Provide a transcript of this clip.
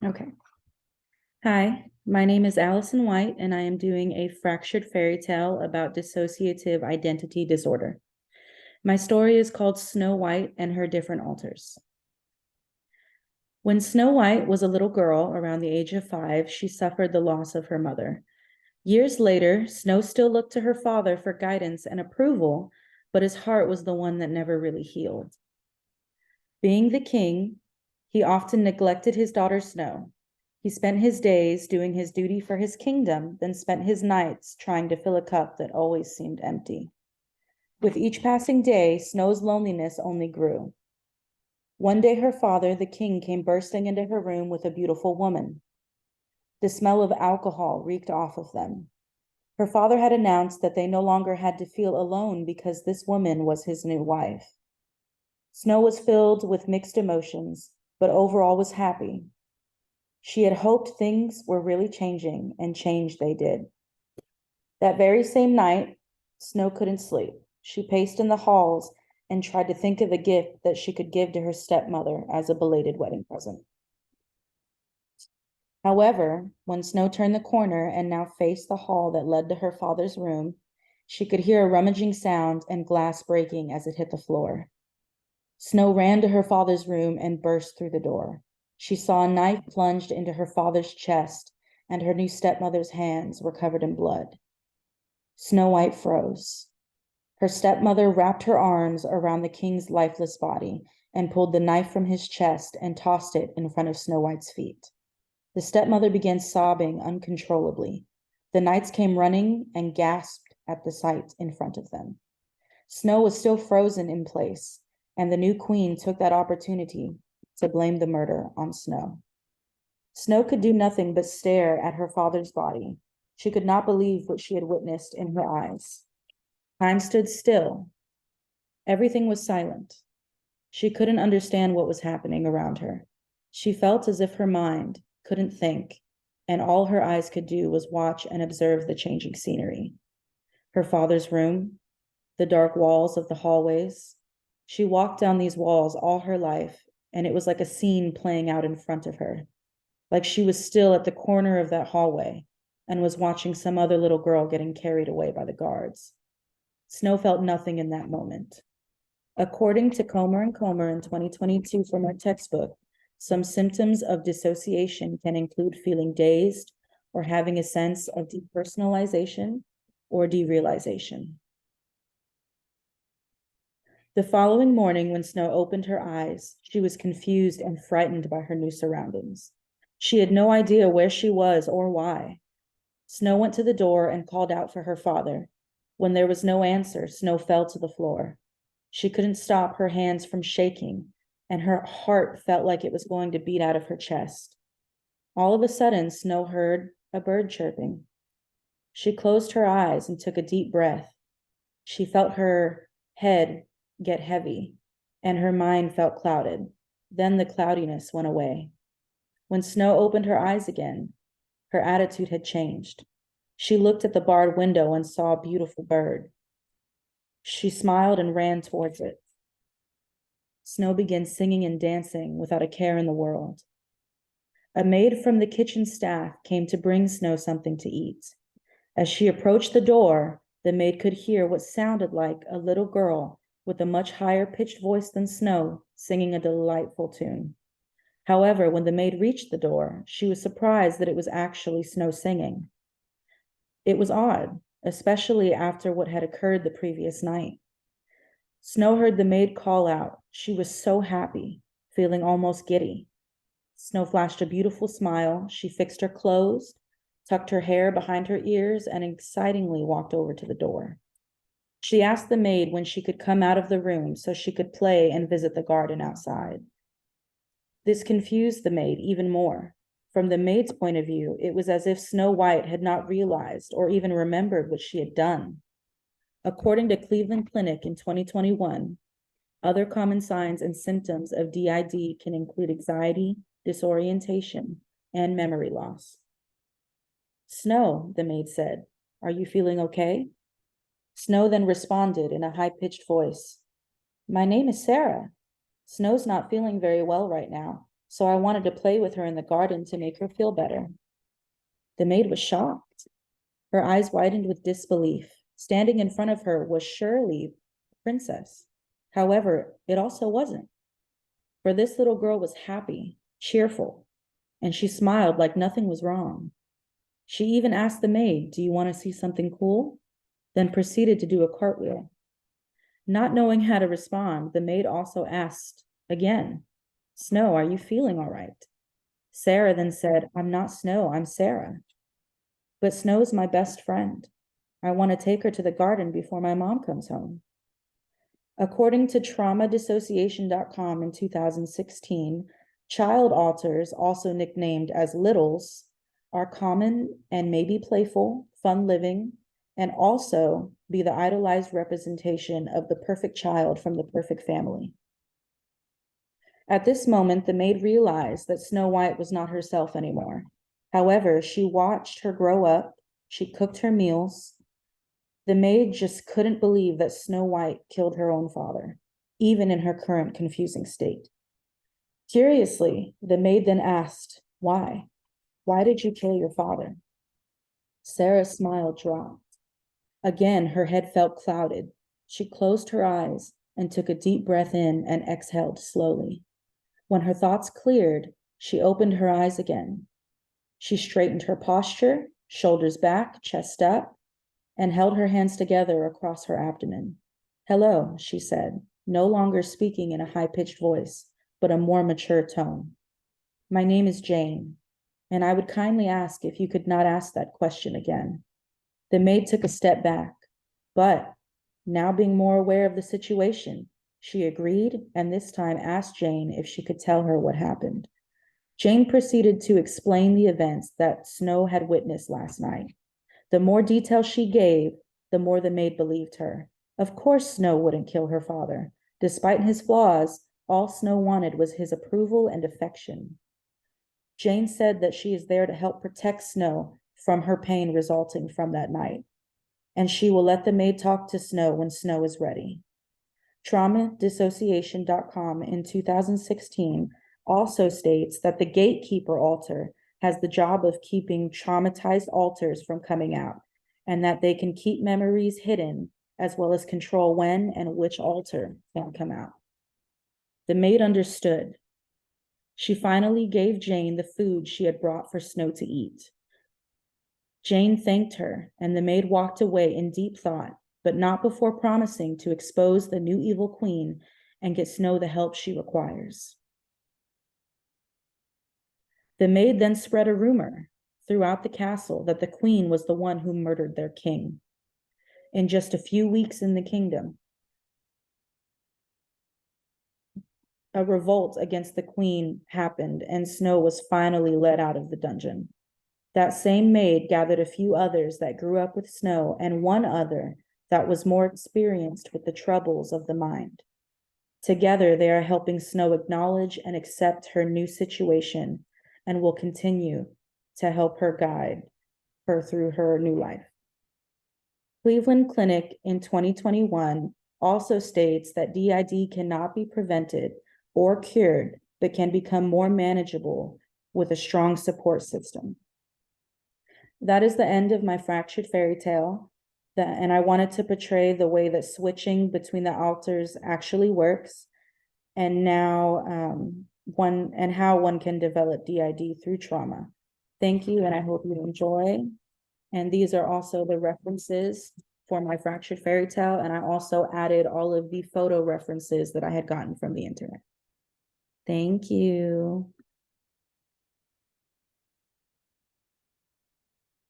Okay. Hi, my name is Allison White, and I am doing a fractured fairy tale about dissociative identity disorder. My story is called Snow White and Her Different Alters. When Snow White was a little girl around the age of 5, she suffered the loss of her mother. Years later, Snow still looked to her father for guidance and approval, but his heart was the one that never really healed. Being the king, he often neglected his daughter Snow. He spent his days doing his duty for his kingdom, then spent his nights trying to fill a cup that always seemed empty. With each passing day, Snow's loneliness only grew. One day, her father, the king, came bursting into her room with a beautiful woman. The smell of alcohol reeked off of them. Her father had announced that they no longer had to feel alone because this woman was his new wife. Snow was filled with mixed emotions, but overall was happy. She had hoped things were really changing, and change they did. That very same night, Snow couldn't sleep. She paced in the halls and tried to think of a gift that she could give to her stepmother as a belated wedding present. However, when Snow turned the corner and now faced the hall that led to her father's room, she could hear a rummaging sound and glass breaking as it hit the floor. Snow ran to her father's room and burst through the door. She saw a knife plunged into her father's chest, and her new stepmother's hands were covered in blood. Snow White froze. Her stepmother wrapped her arms around the king's lifeless body and pulled the knife from his chest and tossed it in front of Snow White's feet. The stepmother began sobbing uncontrollably. The knights came running and gasped at the sight in front of them. Snow was still frozen in place, and the new queen took that opportunity to blame the murder on Snow. Snow could do nothing but stare at her father's body. She could not believe what she had witnessed in her eyes. Time stood still. Everything was silent. She couldn't understand what was happening around her. She felt as if her mind couldn't think, and all her eyes could do was watch and observe the changing scenery. Her father's room, the dark walls of the hallways. She walked down these walls all her life, and it was like a scene playing out in front of her, like she was still at the corner of that hallway and was watching some other little girl getting carried away by the guards. Snow felt nothing in that moment. According to Comer and Comer in 2022 from our textbook, some symptoms of dissociation can include feeling dazed or having a sense of depersonalization or derealization. The following morning, when Snow opened her eyes, she was confused and frightened by her new surroundings. She had no idea where she was or why. Snow went to the door and called out for her father. When there was no answer, Snow fell to the floor. She couldn't stop her hands from shaking, and her heart felt like it was going to beat out of her chest. All of a sudden, Snow heard a bird chirping. She closed her eyes and took a deep breath. She felt her head get heavy, and her mind felt clouded. Then the cloudiness went away. When Snow opened her eyes again, her attitude had changed. She looked at the barred window and saw a beautiful bird. She smiled and ran towards it. Snow began singing and dancing without a care in the world. A maid from the kitchen staff came to bring Snow something to eat. As she approached the door, the maid could hear what sounded like a little girl with a much higher pitched voice than Snow singing a delightful tune. However, when the maid reached the door, she was surprised that it was actually Snow singing. It was odd, especially after what had occurred the previous night. Snow heard the maid call out. She was so happy, feeling almost giddy. Snow flashed a beautiful smile. She fixed her clothes, tucked her hair behind her ears, and excitingly walked over to the door. She asked the maid when she could come out of the room so she could play and visit the garden outside. This confused the maid even more. From the maid's point of view, it was as if Snow White had not realized or even remembered what she had done. According to Cleveland Clinic in 2021, other common signs and symptoms of DID can include anxiety, disorientation, and memory loss. Snow, the maid said, are you feeling okay? Snow then responded in a high-pitched voice, my name is Sarah. Snow's not feeling very well right now. so I wanted to play with her in the garden to make her feel better. The maid was shocked. Her eyes widened with disbelief. Standing in front of her was surely a princess. However, it also wasn't. For this little girl was happy, cheerful, and she smiled like nothing was wrong. She even asked the maid, "Do you want to see something cool?" Then proceeded to do a cartwheel. Not knowing how to respond, the maid also asked again, "Snow, are you feeling all right?" Sarah then said, "I'm not Snow, I'm Sarah. But Snow's my best friend. I want to take her to the garden before my mom comes home." According to traumadissociation.com in 2016, child alters, also nicknamed as littles, are common and may be playful, fun living, and also be the idolized representation of the perfect child from the perfect family. At this moment, the maid realized that Snow White was not herself anymore. However, she watched her grow up, she cooked her meals. The maid just couldn't believe that Snow White killed her own father, even in her current confusing state. Curiously, the maid then asked, "Why? Why did you kill your father?" Sarah's smile dropped. Again, her head felt clouded. She closed her eyes and took a deep breath in and exhaled slowly. When her thoughts cleared, she opened her eyes again. She straightened her posture, shoulders back, chest up, and held her hands together across her abdomen. "Hello," she said, no longer speaking in a high-pitched voice, but a more mature tone. "My name is Jane, and I would kindly ask if you could not ask that question again." The maid took a step back, but now being more aware of the situation, she agreed and this time asked Jane if she could tell her what happened. Jane proceeded to explain the events that Snow had witnessed last night. The more detail she gave, the more the maid believed her. Of course, Snow wouldn't kill her father. Despite his flaws, all Snow wanted was his approval and affection. Jane said that she is there to help protect Snow from her pain resulting from that night, and she will let the maid talk to Snow when Snow is ready. Traumadissociation.com in 2016 also states that the gatekeeper altar has the job of keeping traumatized alters from coming out, and that they can keep memories hidden as well as control when and which alter can come out. The maid understood. She finally gave Jane the food she had brought for Snow to eat. Jane thanked her, and the maid walked away in deep thought, but not before promising to expose the new evil queen and get Snow the help she requires. The maid then spread a rumor throughout the castle that the queen was the one who murdered their king. In just a few weeks in the kingdom, a revolt against the queen happened, and Snow was finally let out of the dungeon. That same maid gathered a few others that grew up with Snow and one other that was more experienced with the troubles of the mind. Together, they are helping Snow acknowledge and accept her new situation and will continue to help her guide her through her new life. Cleveland Clinic in 2021 also states that DID cannot be prevented or cured, but can become more manageable with a strong support system. That is the end of my fractured fairy tale. And I wanted to portray the way that switching between the alters actually works, and now how one can develop DID through trauma. Thank you, and I hope you enjoy. And these are also the references for my fractured fairy tale, and I also added all of the photo references that I had gotten from the internet. Thank you.